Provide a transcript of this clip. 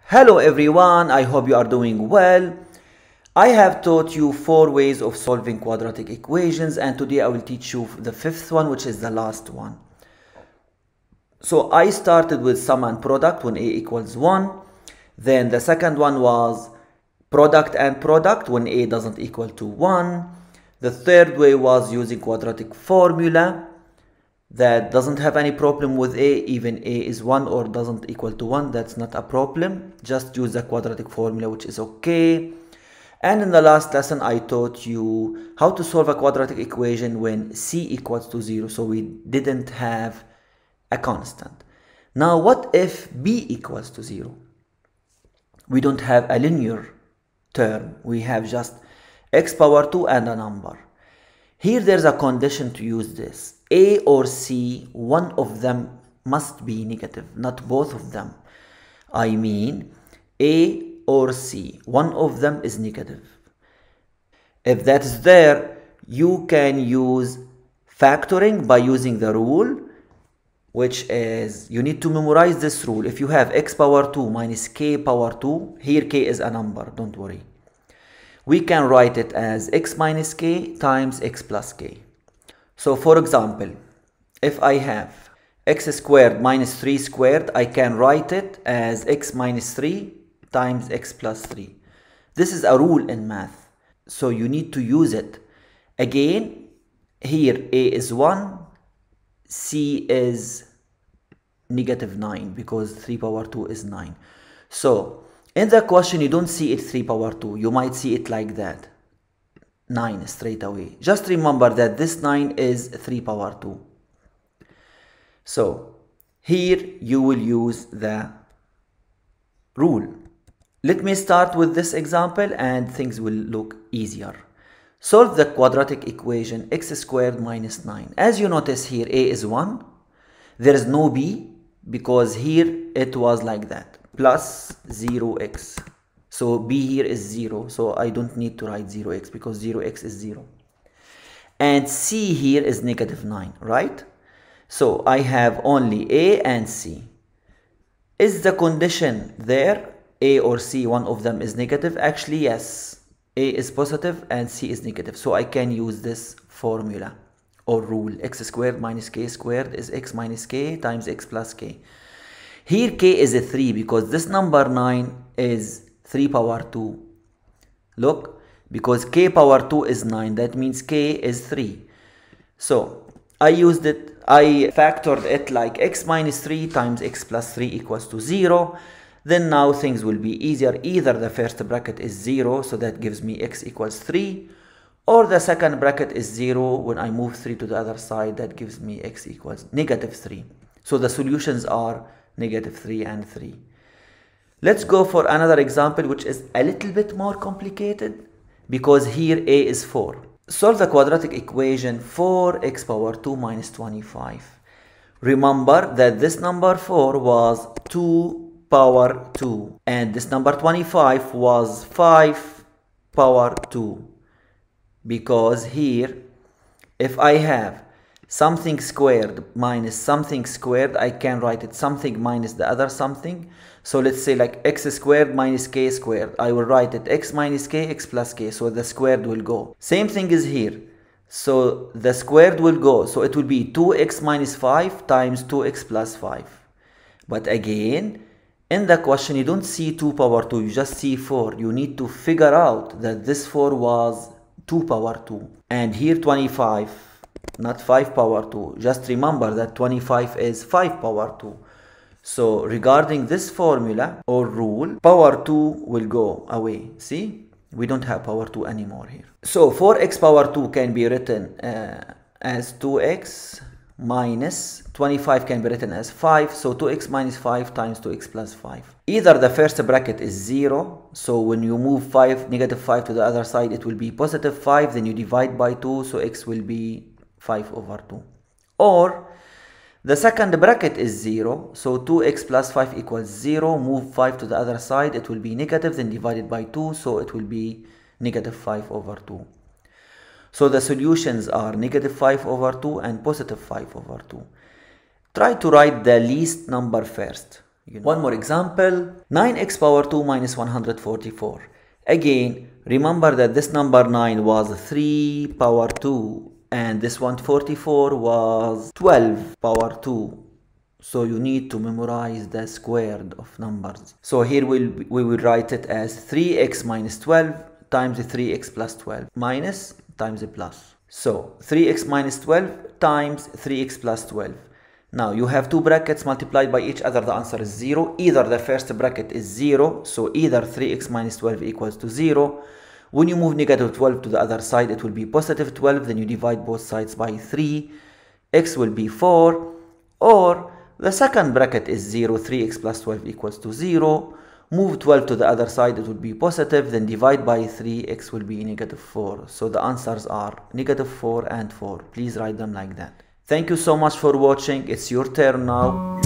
Hello everyone, I hope you are doing well. I have taught you 4 ways of solving quadratic equations, and today I will teach you the 5th one, which is the last one. So I started with sum and product when a equals 1. Then the second one was product and product when a doesn't equal to 1. The third way was using quadratic formula that doesn't have any problem with a, even a is 1 or doesn't equal to 1, that's not a problem. Just use the quadratic formula, which is okay. And in the last lesson I taught you how to solve a quadratic equation when c equals to 0, so we didn't have a constant. Now what if b equals to 0? We don't have a linear term, we have just x power 2 and a number. Here there's a condition to use this. A or C, one of them must be negative, not both of them. I mean, A or C, one of them is negative. If that is there, you can use factoring by using the rule, which is, you need to memorize this rule. If you have x power 2 minus k power 2, here k is a number, don't worry. We can write it as x minus k times x plus k. So for example, if I have x squared minus 3 squared, I can write it as x minus 3 times x plus 3. This is a rule in math, so you need to use it. Again, here a is 1, c is negative 9 because 3 power 2 is 9. So in the question you don't see it 3 power 2, you might see it like that, 9 straight away. Just remember that this 9 is 3 power 2. So here you will use the rule. Let me start with this example and things will look easier. Solve the quadratic equation x squared minus 9. As you notice here, a is 1. There is no b because here it was like that, plus 0x. So b here is 0, so I don't need to write 0x because 0x is 0. And c here is negative 9, right? So I have only a and c. Is the condition there, a or c, one of them is negative? Actually yes, a is positive and c is negative. So I can use this formula or rule. X squared minus k squared is x minus k times x plus k. Here k is a 3 because this number 9 is 3 power 2. Look, because k power 2 is 9, that means k is 3. So I factored it like x minus 3 times x plus 3 equals to 0. Then now things will be easier. Either the first bracket is 0, so that gives me x equals 3, or the second bracket is 0. When I move 3 to the other side, that gives me x equals negative 3. So the solutions are negative 3 and 3. Let's go for another example which is a little bit more complicated because here a is 4. Solve the quadratic equation 4x power 2 minus 25. Remember that this number 4 was 2 power 2 and this number 25 was 5 power 2, because here if I have something squared minus something squared, I can write it something minus the other something. So let's say like x squared minus k squared, I will write it x minus k, x plus k, so the squared will go. Same thing is here, so the squared will go, so it will be 2x minus 5 times 2x plus 5. But again, in the question you don't see 2 power 2, you just see 4. You need to figure out that this 4 was 2 power 2 and here 25, not 5 power 2. Just remember that 25 is 5 power 2. So regarding this formula or rule, power 2 will go away. See, we don't have power 2 anymore here. So 4x power 2 can be written as 2x minus 25 can be written as 5. So 2x minus 5 times 2x plus 5. Either the first bracket is 0, so when you move negative 5 to the other side, it will be positive 5, then you divide by 2, so x will be 5 over 2. Or the second bracket is 0, so 2x plus 5 equals 0, move 5 to the other side, it will be negative, then divided by 2, so it will be negative 5 over 2. So the solutions are negative 5 over 2 and positive 5 over 2. Try to write the least number first. One more example, 9x power 2 minus 144. Again, remember that this number 9 was 3 power 2 and this 144 was 12 power 2. So you need to memorize the squared of numbers. So here we will write it as 3x minus 12 times 3x plus 12 minus times plus. So 3x minus 12 times 3x plus 12. Now you have two brackets multiplied by each other, the answer is 0. Either the first bracket is 0, so either 3x minus 12 equals to 0. When you move negative 12 to the other side, it will be positive 12, then you divide both sides by 3. X will be 4, or the second bracket is 0, 3x plus 12 equals to 0. Move 12 to the other side, it will be positive, then divide by 3, x will be negative 4. So the answers are negative 4 and 4. Please write them like that. Thank you so much for watching. It's your turn now.